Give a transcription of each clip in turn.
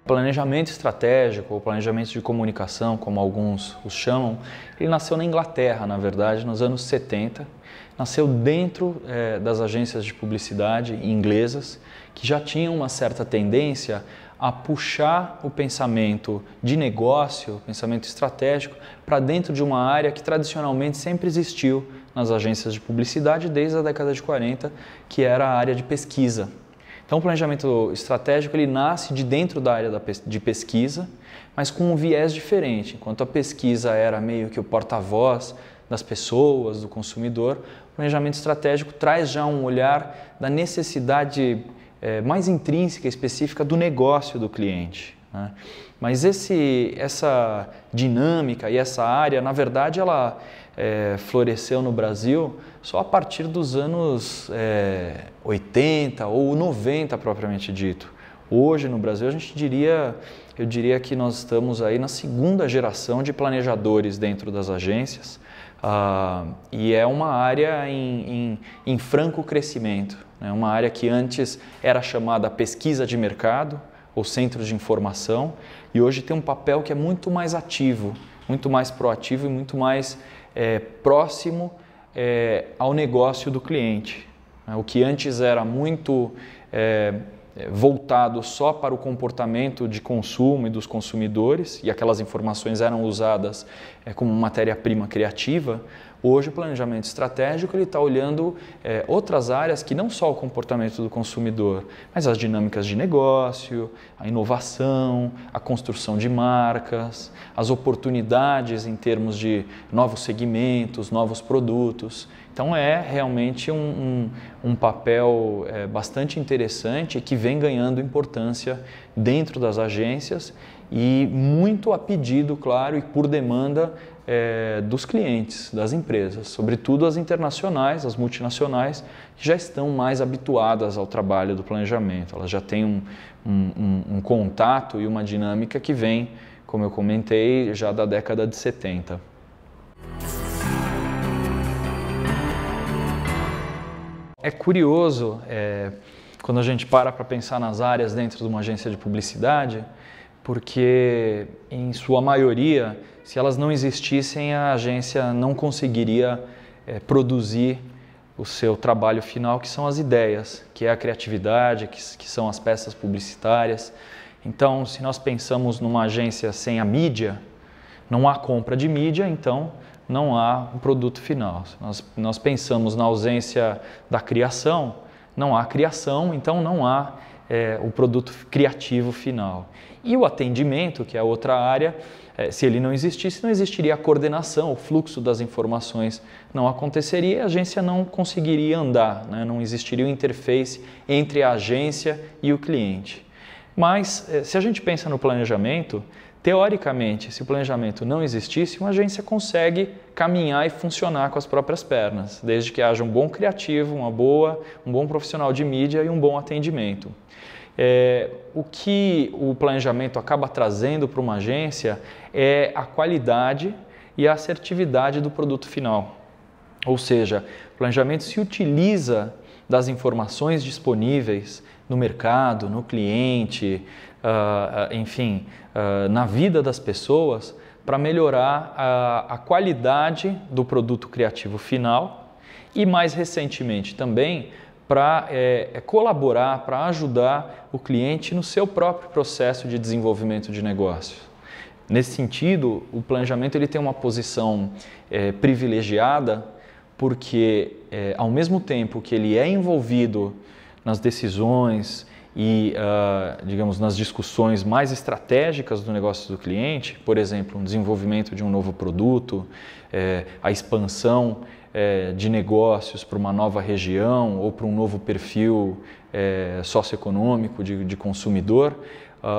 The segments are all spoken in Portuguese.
planejamento estratégico ou planejamento de comunicação, como alguns os chamam, ele nasceu na Inglaterra, na verdade, nos anos 70. Nasceu dentro das agências de publicidade inglesas, que já tinham uma certa tendência a puxar o pensamento de negócio, o pensamento estratégico, para dentro de uma área que tradicionalmente sempre existiu nas agências de publicidade desde a década de 40, que era a área de pesquisa. Então o planejamento estratégico ele nasce de dentro da área de pesquisa, mas com um viés diferente. Enquanto a pesquisa era meio que o porta-voz das pessoas, do consumidor, o planejamento estratégico traz já um olhar da necessidade mais intrínseca, específica do negócio do cliente, né? Mas essa dinâmica e essa área, na verdade, ela floresceu no Brasil só a partir dos anos 80 ou 90, propriamente dito. Hoje, no Brasil, eu diria que nós estamos aí na segunda geração de planejadores dentro das agências, e é uma área em franco crescimento, né? Uma área que antes era chamada pesquisa de mercado ou centros de informação e hoje tem um papel que é muito mais ativo, muito mais proativo e muito mais próximo ao negócio do cliente. O que antes era muito voltado só para o comportamento de consumo e dos consumidores, e aquelas informações eram usadas como matéria-prima criativa, hoje o planejamento estratégico está olhando outras áreas que não só o comportamento do consumidor, mas as dinâmicas de negócio, a inovação, a construção de marcas, as oportunidades em termos de novos segmentos, novos produtos. Então é realmente um papel bastante interessante que vem ganhando importância dentro das agências e muito a pedido, claro, e por demanda dos clientes, das empresas, sobretudo as internacionais, as multinacionais, que já estão mais habituadas ao trabalho do planejamento. Elas já têm um contato e uma dinâmica que vem, como eu comentei, já da década de 70. É curioso, quando a gente para pensar nas áreas dentro de uma agência de publicidade, porque, em sua maioria, se elas não existissem, a agência não conseguiria produzir o seu trabalho final, que são as ideias, que é a criatividade, que são as peças publicitárias. Então, se nós pensamos numa agência sem a mídia, não há compra de mídia, então não há um produto final. Se nós pensamos na ausência da criação, não há criação, então não há o produto criativo final. E o atendimento, que é outra área, se ele não existisse, não existiria a coordenação, o fluxo das informações não aconteceria e a agência não conseguiria andar, né? Não existiria o interface entre a agência e o cliente. Mas, se a gente pensa no planejamento, teoricamente, se o planejamento não existisse, uma agência consegue caminhar e funcionar com as próprias pernas, desde que haja um bom criativo, um bom profissional de mídia e um bom atendimento. O que o planejamento acaba trazendo para uma agência é a qualidade e a assertividade do produto final. Ou seja, o planejamento se utiliza das informações disponíveis no mercado, no cliente, enfim, na vida das pessoas para melhorar a qualidade do produto criativo final e, mais recentemente também, para colaborar, para ajudar o cliente no seu próprio processo de desenvolvimento de negócio. Nesse sentido, o planejamento ele tem uma posição privilegiada porque, ao mesmo tempo que ele é envolvido nas decisões e, digamos, nas discussões mais estratégicas do negócio do cliente, por exemplo, o desenvolvimento de um novo produto, a expansão de negócios para uma nova região ou para um novo perfil socioeconômico de consumidor,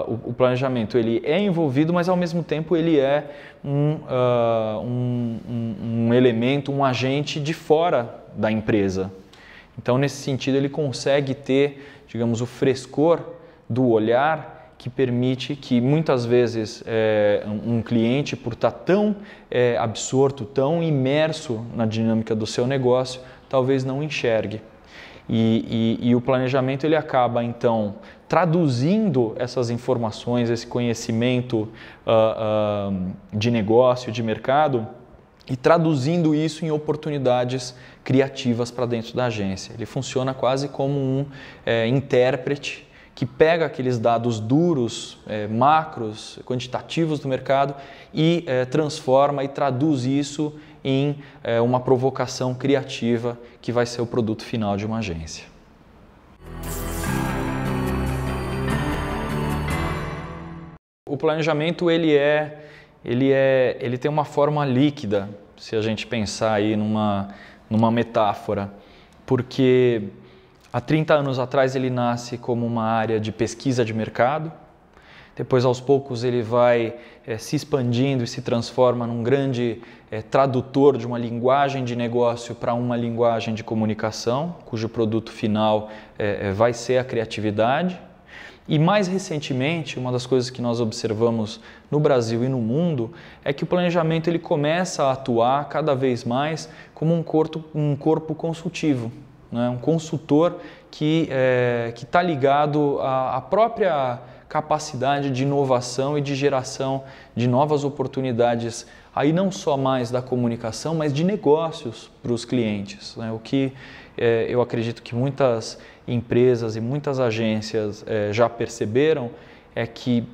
o planejamento ele é envolvido, mas ao mesmo tempo ele é um elemento, um agente de fora da empresa. Então, nesse sentido, ele consegue ter, digamos, o frescor do olhar que permite que muitas vezes um cliente, por estar tão absorto, tão imerso na dinâmica do seu negócio, talvez não enxergue. E o planejamento ele acaba, então, traduzindo essas informações, esse conhecimento de negócio, de mercado, e traduzindo isso em oportunidades criativas para dentro da agência. Ele funciona quase como um intérprete que pega aqueles dados duros, macros, quantitativos do mercado e transforma e traduz isso em uma provocação criativa que vai ser o produto final de uma agência. O planejamento ele tem uma forma líquida, se a gente pensar aí numa metáfora, porque há 30 anos atrás ele nasce como uma área de pesquisa de mercado, depois aos poucos ele vai se expandindo e se transforma num grande tradutor de uma linguagem de negócio para uma linguagem de comunicação, cujo produto final vai ser a criatividade. E mais recentemente, uma das coisas que nós observamos no Brasil e no mundo é que o planejamento ele começa a atuar cada vez mais como um corpo consultivo, né? Um consultor que está ligado à própria capacidade de inovação e de geração de novas oportunidades, aí não só mais da comunicação, mas de negócios para os clientes, né? O que eu acredito que muitas empresas e muitas agências já perceberam é que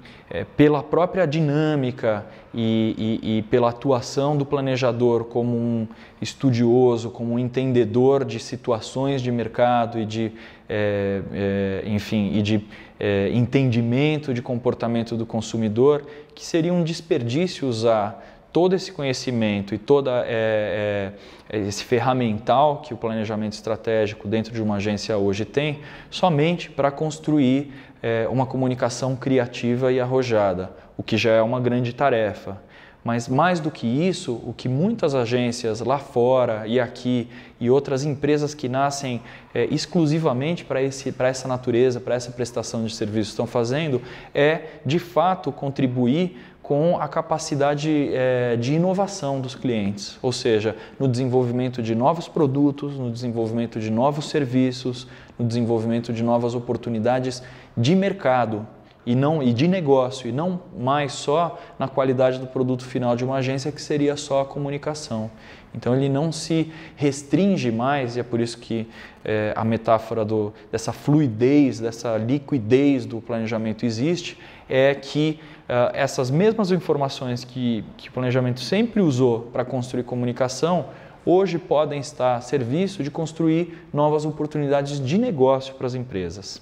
pela própria dinâmica e pela atuação do planejador como um estudioso, como um entendedor de situações de mercado e de entendimento de comportamento do consumidor, que seria um desperdício usar todo esse conhecimento e todo esse ferramental que o planejamento estratégico dentro de uma agência hoje tem, somente para construir uma comunicação criativa e arrojada, o que já é uma grande tarefa. Mas mais do que isso, o que muitas agências lá fora e aqui e outras empresas que nascem exclusivamente para essa natureza, para essa prestação de serviços estão fazendo, é de fato contribuir com a capacidade de inovação dos clientes, ou seja, no desenvolvimento de novos produtos, no desenvolvimento de novos serviços, no desenvolvimento de novas oportunidades de mercado e de negócio, e não mais só na qualidade do produto final de uma agência, que seria só a comunicação. Então ele não se restringe mais, e é por isso que a metáfora dessa fluidez, dessa liquidez do planejamento existe, é que essas mesmas informações que o planejamento sempre usou para construir comunicação, hoje podem estar a serviço de construir novas oportunidades de negócio para as empresas.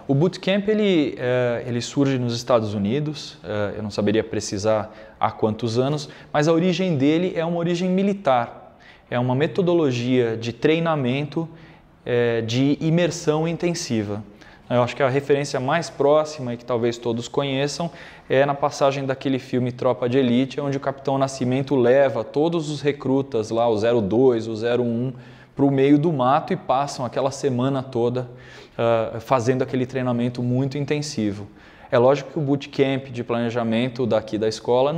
O Bootcamp ele surge nos Estados Unidos, eu não saberia precisar há quantos anos, mas a origem dele é uma origem militar, é uma metodologia de treinamento de imersão intensiva. Eu acho que a referência mais próxima e que talvez todos conheçam é na passagem daquele filme Tropa de Elite, onde o Capitão Nascimento leva todos os recrutas lá, o 02, o 01, para o meio do mato e passam aquela semana toda fazendo aquele treinamento muito intensivo. É lógico que o bootcamp de planejamento daqui da escola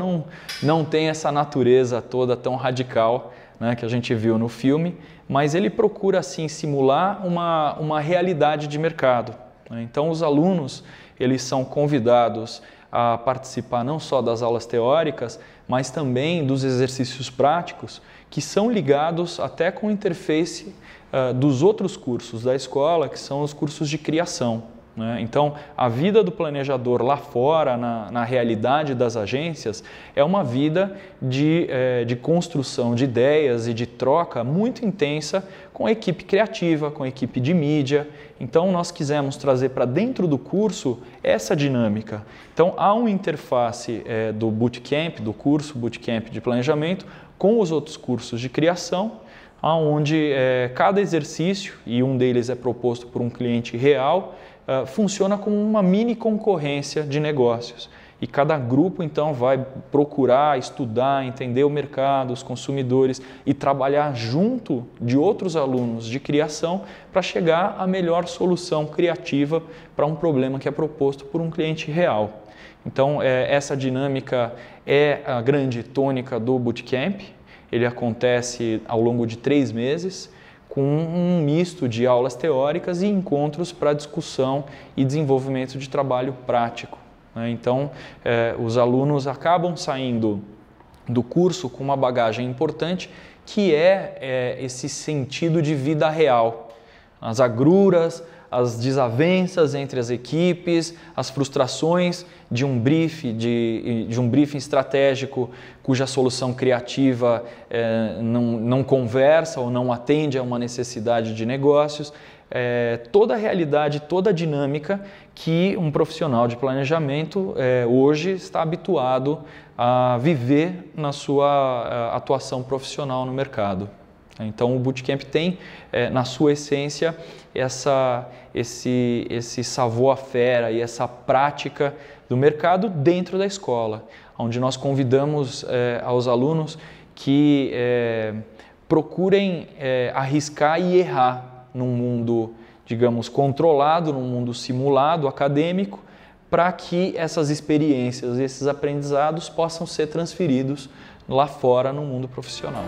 não tem essa natureza toda tão radical, né, que a gente viu no filme, mas ele procura assim simular uma realidade de mercado. Então os alunos eles são convidados a participar não só das aulas teóricas, mas também dos exercícios práticos, que são ligados até com interface dos outros cursos da escola, que são os cursos de criação, né? Então, a vida do planejador lá fora, na realidade das agências, é uma vida de construção de ideias e de troca muito intensa com a equipe criativa, com a equipe de mídia. Então, nós quisemos trazer para dentro do curso essa dinâmica. Então, há uma interface do bootcamp, do curso Bootcamp de Planejamento, com os outros cursos de criação, onde cada exercício, e um deles é proposto por um cliente real, funciona como uma mini concorrência de negócios. E cada grupo, então, vai procurar estudar, entender o mercado, os consumidores e trabalhar junto de outros alunos de criação para chegar à melhor solução criativa para um problema que é proposto por um cliente real. Então, essa dinâmica é a grande tônica do Bootcamp. Ele acontece ao longo de 3 meses, com um misto de aulas teóricas e encontros para discussão e desenvolvimento de trabalho prático. Então, os alunos acabam saindo do curso com uma bagagem importante, que é esse sentido de vida real. As agruras, as desavenças entre as equipes, as frustrações de um briefing estratégico cuja solução criativa não conversa ou não atende a uma necessidade de negócios. Toda a realidade, toda a dinâmica que um profissional de planejamento hoje está habituado a viver na sua atuação profissional no mercado. Então, o Bootcamp tem, na sua essência, esse savoir-faire e essa prática do mercado dentro da escola, onde nós convidamos aos alunos que procurem arriscar e errar num mundo, digamos, controlado, num mundo simulado, acadêmico, para que essas experiências, esses aprendizados possam ser transferidos lá fora no mundo profissional.